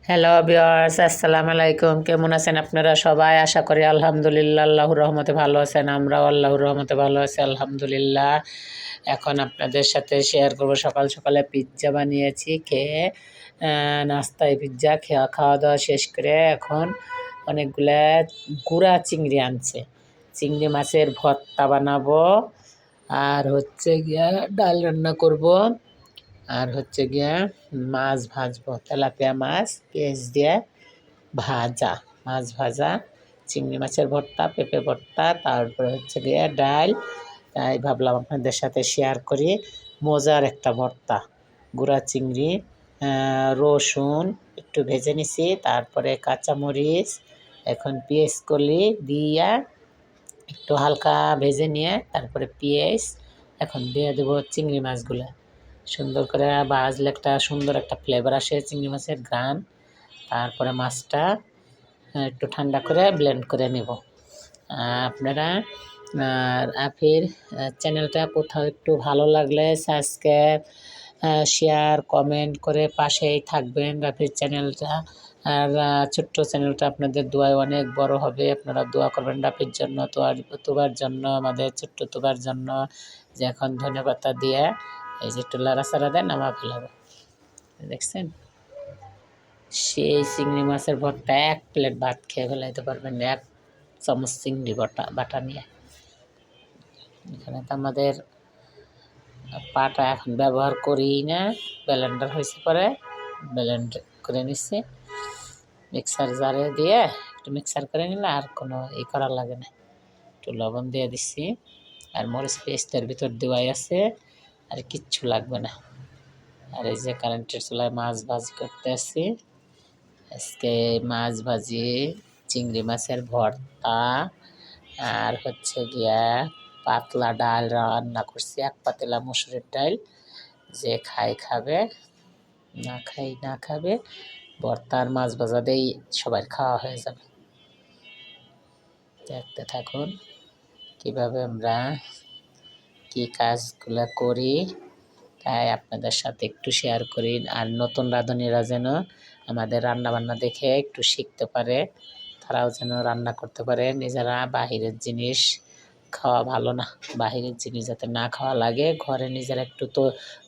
Hello viewers, আসসালামু আলাইকুম। কেমন আছেন আপনারা সবাই? আশা করি আলহামদুলিল্লাহ আল্লাহর রহমতে ভালো আছেন। আমরাও আল্লাহর রহমতে ভালো আছি আলহামদুলিল্লাহ। এখন আপনাদের সাথে শেয়ার করব সকাল সকালে পিৎজা বানিয়েছি খেয়ে নাস্তায় পিৎজা খাওয়া দাওয়া শেষ করে এখন অনেকগুলা গুঁড়া চিংড়ি আনছে। চিংড়ি মাছের ভর্তা বানাবো আর হচ্ছে গিয়া ডাল রান্না করব আর হচ্ছে গিয়া মাছ ভাজবো, তেলাপিয়া মাছ পেঁয়াজ দিয়ে ভাজা, মাছ ভাজা, চিংড়ি মাছের ভর্তা, পেঁপে ভর্তা, তারপরে হচ্ছে গিয়া ডাল। তাই ভাবলাম আপনাদের সাথে শেয়ার করি। মজার একটা ভর্তা, গুঁড়া চিংড়ি, রসুন একটু ভেজে নিছি, তারপরে কাঁচামরিচ, এখন পেঁয়াজ কলি দিয়া একটু হালকা ভেজে নিয়ে তারপরে পেঁয়াজ এখন দিয়ে দেবো চিংড়ি মাছগুলো। সুন্দর করে ভাজলে একটা সুন্দর একটা ফ্লেভার আসে চিংড়ি মাছের ঘ্রাণ। তারপরে মাছটা একটু ঠান্ডা করে ব্লেন্ড করে নেব। আপনারা আফির চ্যানেলটা কোথাও একটু ভালো লাগলে সাবস্ক্রাইব, শেয়ার, কমেন্ট করে পাশেই থাকবেন রাফির চ্যানেলটা। আর ছোট্ট চ্যানেলটা আপনাদের দোয়ায় অনেক বড় হবে। আপনারা দোয়া করবেন রাফির জন্য, তোবার জন্য, আমাদের ছোট্ট তোবার জন্য। যে এখন ধনেপাতা দিয়ে এই যে একটু লাড়াচাড়া দেন, নামা ফেলাবো। দেখছেন, সেই চিংড়ি মাছের ভর্তা এক প্লেট ভাত খেয়ে ফেলাইতে পারবেন, এক চামচ চিংড়ি বাটা নিয়ে। এখানে তো আমাদের পাটা এখন ব্যবহার করি না, ব্লেন্ডার হয়েছে পরে ব্লেন্ড করে নিচ্ছি। মিক্সার জারে দিয়ে একটু মিক্সার করে নিলে আর কোনো করা লাগে না। একটু লবণ দিয়ে দিচ্ছি আর মরিচ পেস্টের ভিতর দেওয়াই আছে, আর কিচ্ছু লাগবে না। আর এই যে কারেন্টের চুলায় মাছ ভাজি করতে আসছি। আজকে মাছ ভাজি, চিংড়ি মাছের ভর্তা আর হচ্ছে গিয়া পাতলা ডাল রান্না করছি, এক পাতলা মসুরের ডাল। যে খাই খাবে, না খাই না খাবে, ভর্তা আর মাছ ভাজা দিয়েই সবার খাওয়া হয়ে যাবে। দেখতে থাকুন কীভাবে আমরা কী কাজগুলো করি, তাই আপনাদের সাথে একটু শেয়ার করি। আর নতুন রাঁধুনিরা যেন আমাদের রান্নাবান্না দেখে একটু শিখতে পারে, তারাও যেন রান্না করতে পারে। নিজেরা বাহিরের জিনিস খাওয়া ভালো না, বাহিরের জিনিস যাতে না খাওয়া লাগে, ঘরে নিজেরা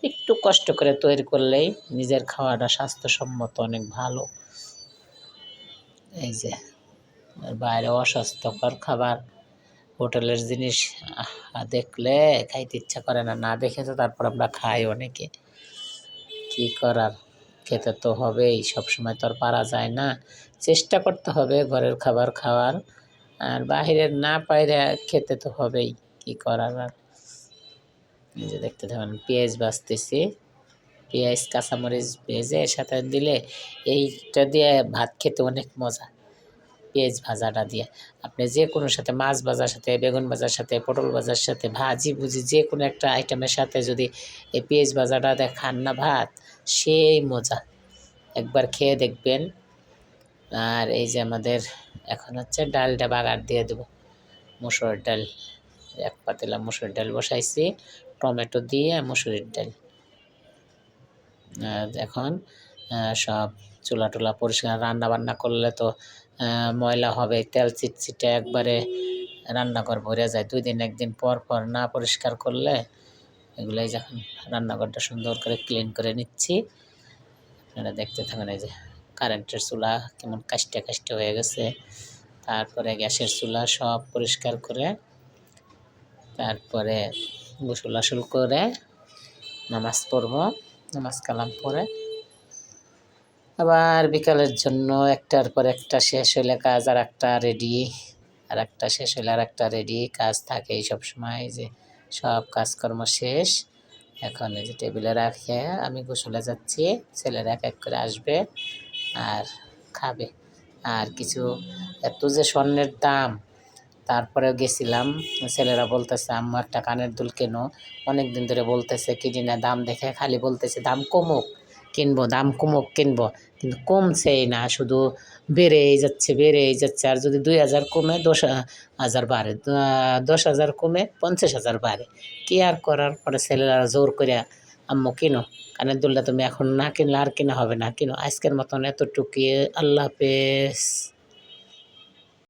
একটু কষ্ট করে তৈরি করলেই নিজের খাওয়াটা স্বাস্থ্যসম্মত অনেক ভালো। এই যে বাইরে অস্বাস্থ্যকর খাবার, হোটেলের জিনিস দেখলে খাইতে ইচ্ছা করে না, না দেখে তো তারপর আমরা খাই অনেকে। কী করার, খেতে তো হবেই, সবসময় তো আর পারা যায় না। চেষ্টা করতে হবে ঘরের খাবার খাওয়ার, আর বাহিরের না পাইলে খেতে তো হবেই, কী করার আর। এই যে দেখতে থাকুন পেঁয়াজ ভাজতেছি, পেঁয়াজ কাঁচামরিচ ভেজে সাথে দিলে এইটা দিয়ে ভাত খেতে অনেক মজা। পেঁয়াজ ভাজাটা দিয়ে আপনি যে কোনো সাথে, মাছ ভাজার সাথে, বেগুন ভাজার সাথে, পটল ভাজার সাথে, ভাজি ভুজি যে কোনো একটা আইটেমের সাথে যদি এই পেঁয়াজ ভাজাটা দিয়ে খান না ভাত, সেই মজা। একবার খেয়ে দেখবেন। আর এই যে আমাদের এখন হচ্ছে ডালটা বাগার দিয়ে দেবো, মুসুর ডাল, এক পাতিলা মুসুর ডাল বসাইছি, টমেটো দিয়ে মুসুরির ডাল। এখন সব চুলা টুলা পরিষ্কার, রান্না বান্না করলে তো ময়লা হবে, তেল চিটচিটে একবারে রান্নাঘর ভরে যায়। 2 দিন 1 দিন পর পর না পরিষ্কার করলে এগুলাই, যখন রান্নাঘরটা সুন্দর করে ক্লিন করে নিচ্ছি। আপনারা দেখতে থাকেন। এই যে কারেন্টের চুলা কেমন কাস্টে কাস্টে হয়ে গেছে, তারপরে গ্যাসের চুলা সব পরিষ্কার করে তারপরে গোসল আসল করে নামাজ পড়ব। নামাজ কালাম পরে আবার বিকালের জন্য একটার পর একটা শেষ হইলে কাজ আর একটা রেডি, আর একটা শেষ হইলে আর একটা রেডি, কাজ থাকেই সবসময়। যে সব কাজকর্ম শেষ, এখন এই যে টেবিলে রাখে আমি গোসলে যাচ্ছি। ছেলেরা এক এক করে আসবে আর খাবে। আর কিছু এত যে স্বর্ণের দাম, তারপরেও গেছিলাম, ছেলেরা বলতেছে আম্মু একটা কানের দুল কেনো। অনেক দিন ধরে বলতেছে, কিনি না, দাম দেখে খালি বলতেছে দাম কমুক কিনবো, দাম কমুক কিনবো, কিন্তু কমছেই না, শুধু বেড়েই যাচ্ছে বেড়েই যাচ্ছে। আর যদি 2000 কমে 10,000 বাড়ে, 10,000 কমে 50,000 বাড়ে, কি আর করার। পরে ছেলেরা জোর করে আম্মু কিনো, কানের দুলটা তুমি এখন না কিনলে আর কিনা হবে না, কিনো। আজকের মতন এতটুকুই, আল্লাহ হাফেজ।